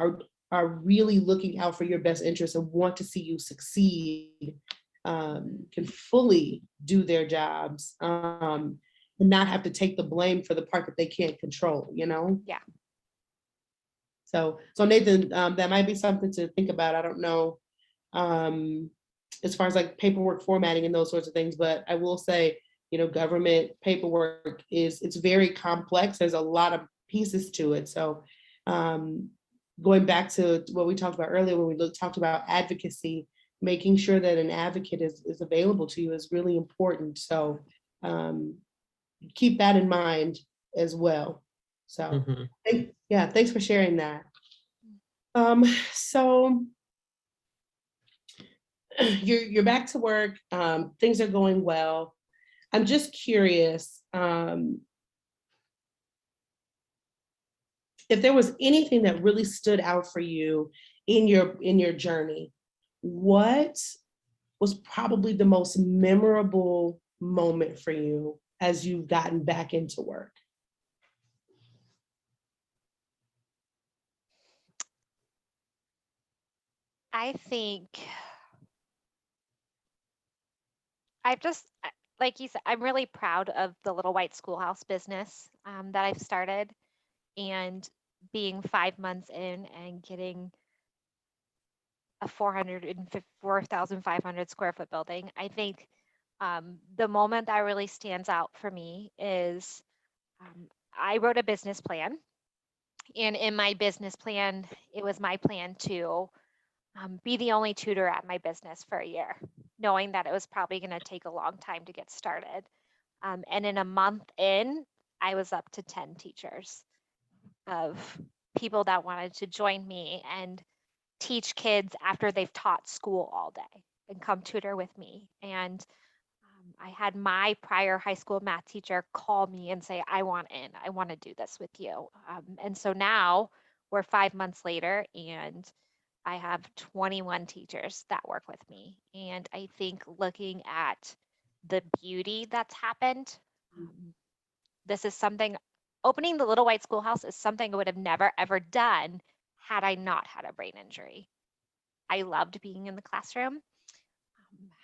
are really looking out for your best interests and want to see you succeed can fully do their jobs and not have to take the blame for the part that they can't control, you know? Yeah. So Nathan, that might be something to think about. I don't know, as far as like paperwork formatting and those sorts of things, but I will say, you know, government paperwork it's very complex. There's a lot of pieces to it. So going back to what we talked about earlier, when we talked about advocacy, making sure that an advocate is available to you is really important. So keep that in mind as well. So thanks for sharing that. So you're back to work, things are going well. I'm just curious if there was anything that really stood out for you in your journey. What was probably the most memorable moment for you as you've gotten back into work? I think like you said, I'm really proud of the Little White Schoolhouse business that I've started, and being 5 months in and getting a 4,500 square foot building. I think the moment that really stands out for me is I wrote a business plan. And in my business plan, it was my plan to be the only tutor at my business for a year, knowing that it was probably going to take a long time to get started. And in a month in, I was up to 10 teachers of people that wanted to join me and teach kids after they've taught school all day and come tutor with me. And I had my prior high school math teacher call me and say, I want in, I want to do this with you. And so now we're 5 months later and I have 21 teachers that work with me. And I think looking at the beauty that's happened, this is something, opening the Little White Schoolhouse is something I would have never, ever done had I not had a brain injury. I loved being in the classroom,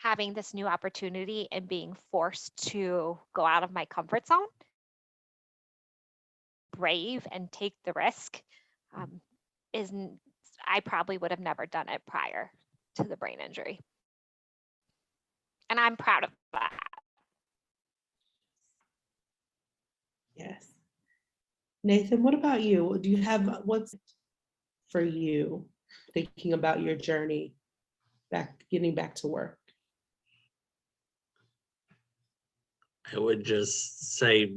having this new opportunity and being forced to go out of my comfort zone, brave and take the risk, I probably would have never done it prior to the brain injury. And I'm proud of that. Yes. Nathan, what about you? Do you have what's for you thinking about your journey getting back to work? I would just say,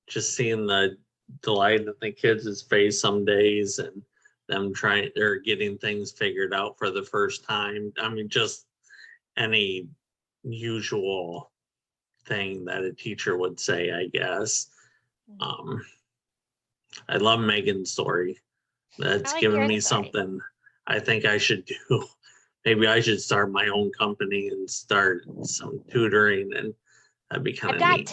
just seeing the delight in the kids' face some days and them they're getting things figured out for the first time. I mean, just any usual thing that a teacher would say, I guess. I love Megan's story. That's given me something I think I should do. Maybe I should start my own company and start some tutoring, and that'd be kind of neat.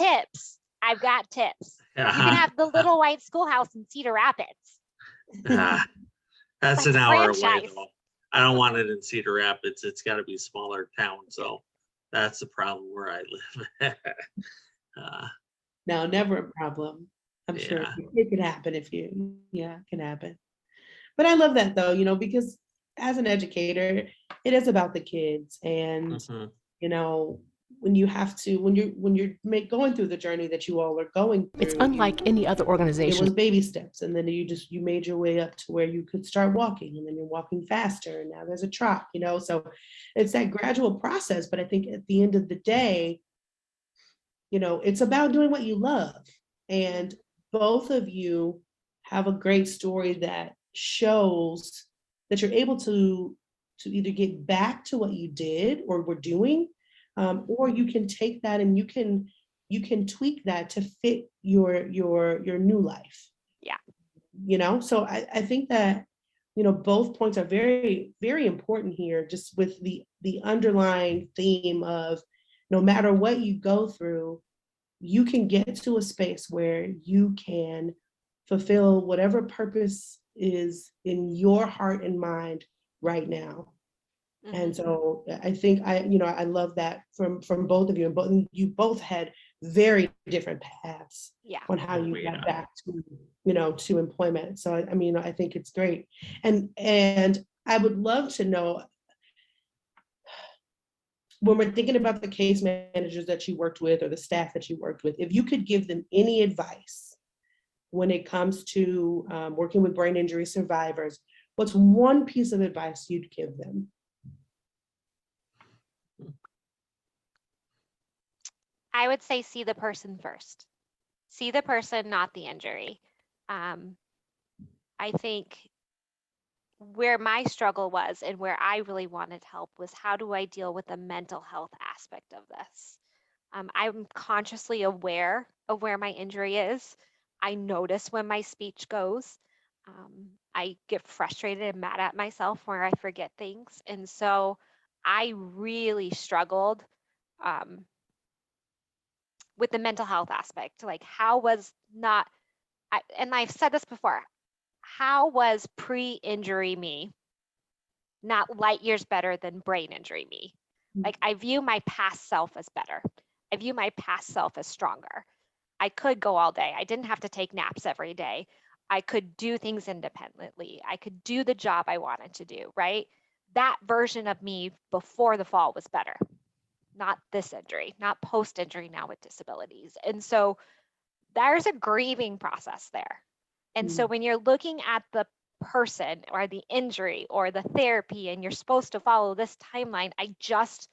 I've got tips. You can have the Little White Schoolhouse in Cedar Rapids. That's an hour away though. I don't want it in Cedar Rapids. It's got to be a smaller town. So that's the problem where I live. No, never a problem. I'm sure it could happen if it can happen. But I love that though, because as an educator, it is about the kids. And, when you have to, when you're going through the journey that you all are going through. It's unlike any other organization. It was baby steps. And then you made your way up to where you could start walking, and then you're walking faster. And now there's a trot, so it's that gradual process. But I think at the end of the day, it's about doing what you love. And both of you have a great story that shows that you're able to either get back to what you did or were doing, or you can take that and you can tweak that to fit your new life. Yeah. So I think that, both points are very, very important here, just with the underlying theme of no matter what you go through, you can get to a space where you can fulfill whatever purpose is in your heart and mind right now. Mm-hmm. And so I think I love that from both of you, and you both had very different paths on how you got back to, to employment. So I think it's great. And I would love to know, when we're thinking about the case managers that you worked with or the staff that you worked with, if you could give them any advice when it comes to working with brain injury survivors, what's one piece of advice you'd give them? I would say see the person first. See the person, not the injury. I think where my struggle was and where I really wanted help was, how do I deal with the mental health aspect of this? I'm consciously aware of where my injury is. I notice when my speech goes. I get frustrated and mad at myself where I forget things. And so I really struggled with the mental health aspect. Like, how was not, and I've said this before, how was pre-injury me not light years better than brain injury me? Like, I view my past self as better. I view my past self as stronger. I could go all day. I didn't have to take naps every day. I could do things independently. I could do the job I wanted to do, right? That version of me before the fall was better. Not this injury, not post-injury now with disabilities. And so there's a grieving process there. And so when you're looking at the person or the injury or the therapy, and you're supposed to follow this timeline. I just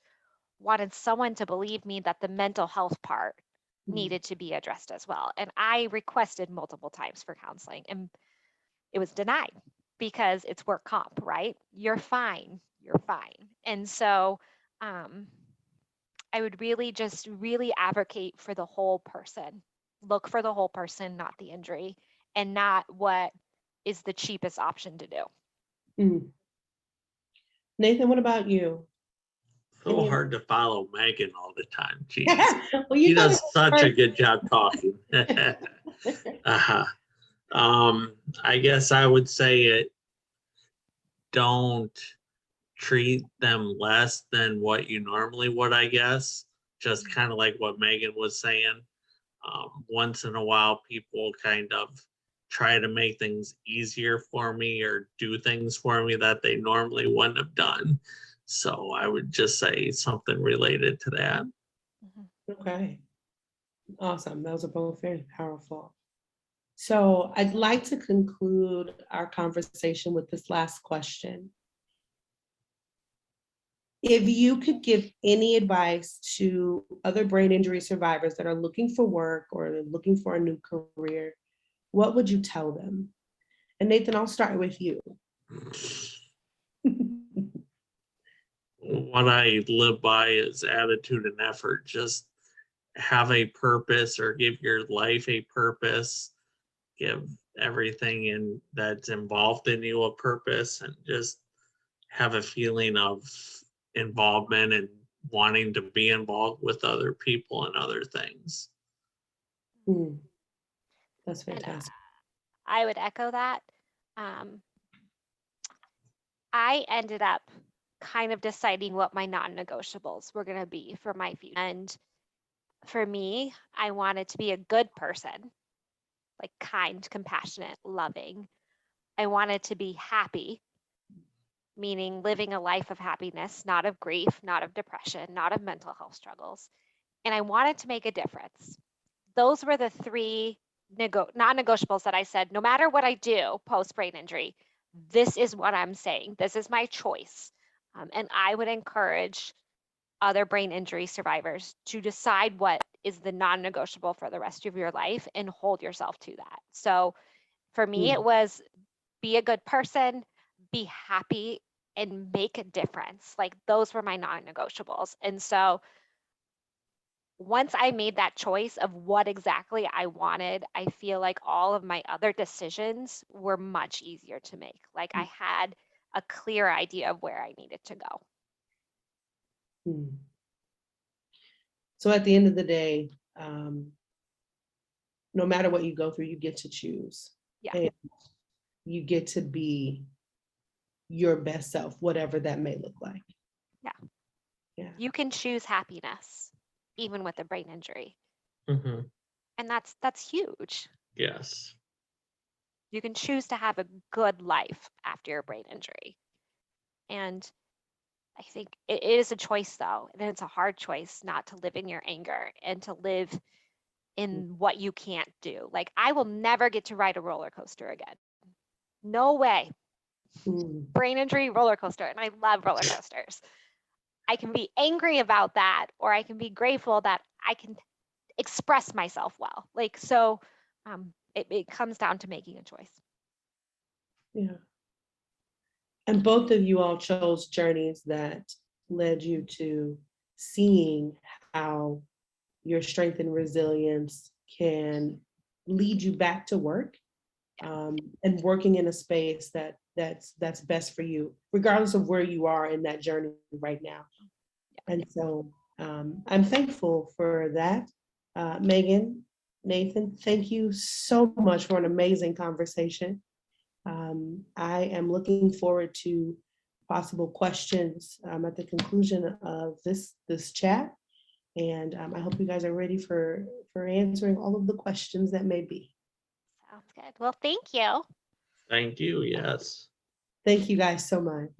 wanted someone to believe me that the mental health part needed to be addressed as well. And I requested multiple times for counseling, and it was denied because it's work comp, right? You're fine. You're fine. And so I would really advocate for the whole person. Look for the whole person, not the injury, and not what is the cheapest option to do. Mm. Nathan, what about you? So hard to follow Megan all the time. Jeez. Well, She you does such a first. good job talking. uh-huh. I guess I would say it, don't treat them less than what you normally would, I guess. Just kind of like what Megan was saying. Once in a while, people kind of try to make things easier for me or do things for me that they normally wouldn't have done. So I would just say something related to that. Okay. Awesome. Those are both very powerful. So I'd like to conclude our conversation with this last question. If you could give any advice to other brain injury survivors that are looking for work or looking for a new career, what would you tell them? And Nathan, I'll start with you. What I live by is attitude and effort. Just have a purpose, or give your life a purpose. Give everything that's involved in you a purpose, and just have a feeling of involvement and wanting to be involved with other people and other things. That's fantastic. I would echo that. I ended up kind of deciding what my non-negotiables were going to be for my future. And for me, I wanted to be a good person, like kind, compassionate, loving. I wanted to be happy, meaning living a life of happiness, not of grief, not of depression, not of mental health struggles. And I wanted to make a difference. Those were the three non-negotiables that I said, no matter what I do post-brain injury, this is what I'm saying. This is my choice. And I would encourage other brain injury survivors to decide what is the non-negotiable for the rest of your life and hold yourself to that. So for me, it was be a good person, be happy, and make a difference. Like those were my non-negotiables. And so once I made that choice of what exactly I wanted, I feel like all of my other decisions were much easier to make. Like I had a clear idea of where I needed to go. So at the end of the day, no matter what you go through, you get to choose. Yeah. And you get to be your best self, whatever that may look like. Yeah. You can choose happiness even with a brain injury. Mm-hmm. And that's huge. Yes. You can choose to have a good life after your brain injury. And I think it is a choice though, and it's a hard choice not to live in your anger and to live in what you can't do. Like I will never get to ride a roller coaster again. No way. Brain injury roller coaster, and I love roller coasters. I can be angry about that, or I can be grateful that I can express myself well. Like, so it comes down to making a choice. Yeah. And both of you all chose journeys that led you to seeing how your strength and resilience can lead you back to work, and working in a space that's best for you, regardless of where you are in that journey right now. And so I'm thankful for that. Megan, Nathan, thank you so much for an amazing conversation. I am looking forward to possible questions at the conclusion of this chat. And I hope you guys are ready for answering all of the questions that may be. Sounds good. Well, thank you. Thank you. Yes. Thank you guys so much.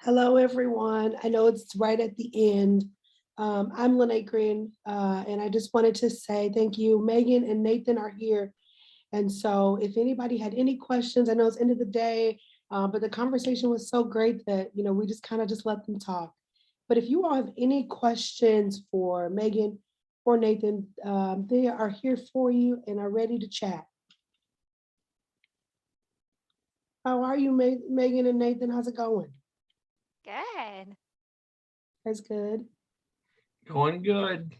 Hello, everyone. I know it's right at the end. I'm Lanae Greene, and I just wanted to say thank you. Megan and Nathan are here. And so if anybody had any questions, I know it's end of the day, but the conversation was so great that, we just kind of just let them talk. But if you all have any questions for Megan or Nathan, they are here for you and are ready to chat. How are you, Megan and Nathan? How's it going? Good. That's good. Going good.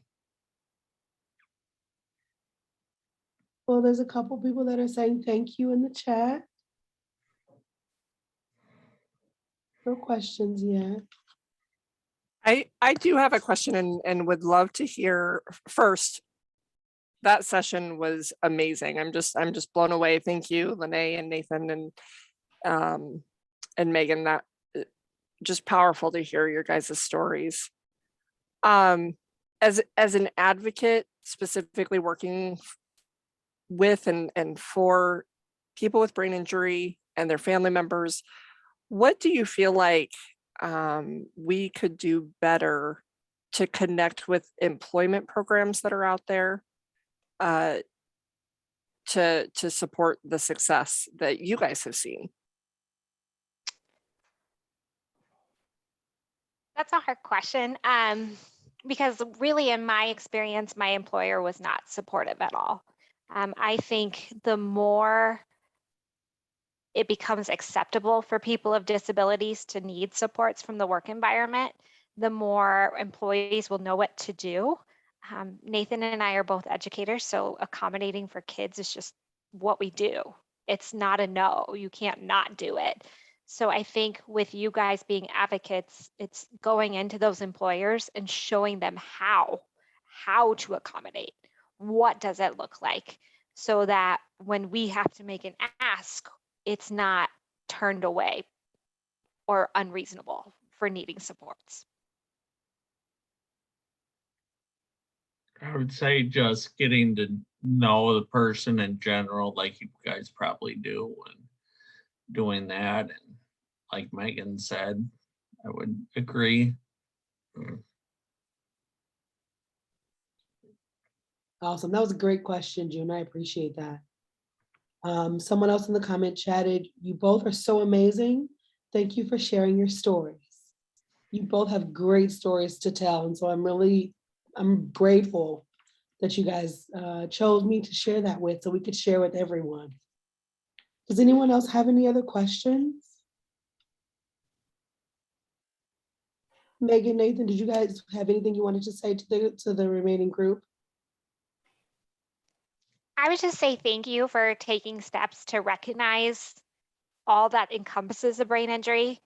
Well, there's a couple people that are saying thank you in the chat. No questions yet. I do have a question and would love to hear first. That session was amazing. I'm just blown away. Thank you, Lanae and Nathan and Megan. That just powerful to hear your guys' stories. As an advocate, specifically working with and for people with brain injury and their family members, what do you feel like we could do better to connect with employment programs that are out there to support the success that you guys have seen? That's a hard question. Because really in my experience, my employer was not supportive at all. I think the more it becomes acceptable for people with disabilities to need supports from the work environment, the more employees will know what to do. Nathan and I are both educators, so accommodating for kids is just what we do. It's not a no, you can't not do it. So I think with you guys being advocates, it's going into those employers and showing them how to accommodate. What does it look like? So that when we have to make an ask, it's not turned away or unreasonable for needing supports. I would say just getting to know the person in general, like you guys probably do, and doing that. And like Megan said, I would agree. Awesome. That was a great question, June. I appreciate that. Someone else in the comment chatted, you both are so amazing. Thank you for sharing your stories. You both have great stories to tell. And so I'm grateful that you guys chose me to share that with so we could share with everyone. Does anyone else have any other questions? Megan, Nathan, did you guys have anything you wanted to say to the remaining group? I would just say thank you for taking steps to recognize all that encompasses a brain injury.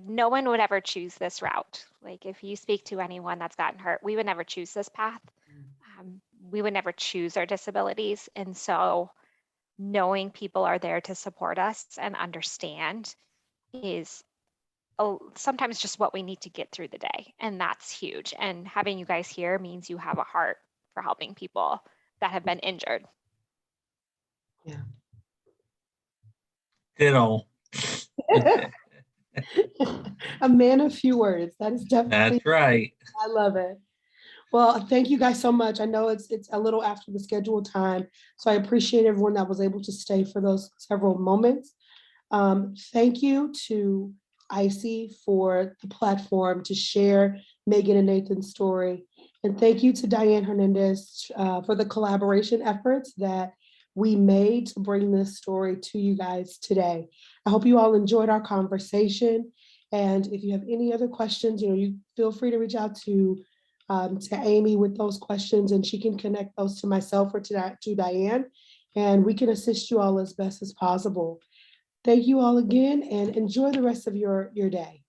No one would ever choose this route. Like if you speak to anyone that's gotten hurt, we would never choose this path. We would never choose our disabilities. And so knowing people are there to support us and understand is sometimes just what we need to get through the day. And that's huge. And having you guys here means you have a heart for helping people that have been injured. Yeah. Ditto. A man of few words. That is definitely. That's right. I love it. Well, thank you guys so much. I know it's a little after the scheduled time, so I appreciate everyone that was able to stay for those several moments. Thank you to ICEE for the platform to share Megan and Nathan's story. And thank you to Diane Hernandez for the collaboration efforts that we made to bring this story to you guys today. I hope you all enjoyed our conversation. And if you have any other questions, you feel free to reach out to Amy with those questions, and she can connect those to myself or to Diane, and we can assist you all as best as possible. Thank you all again, and enjoy the rest of your day.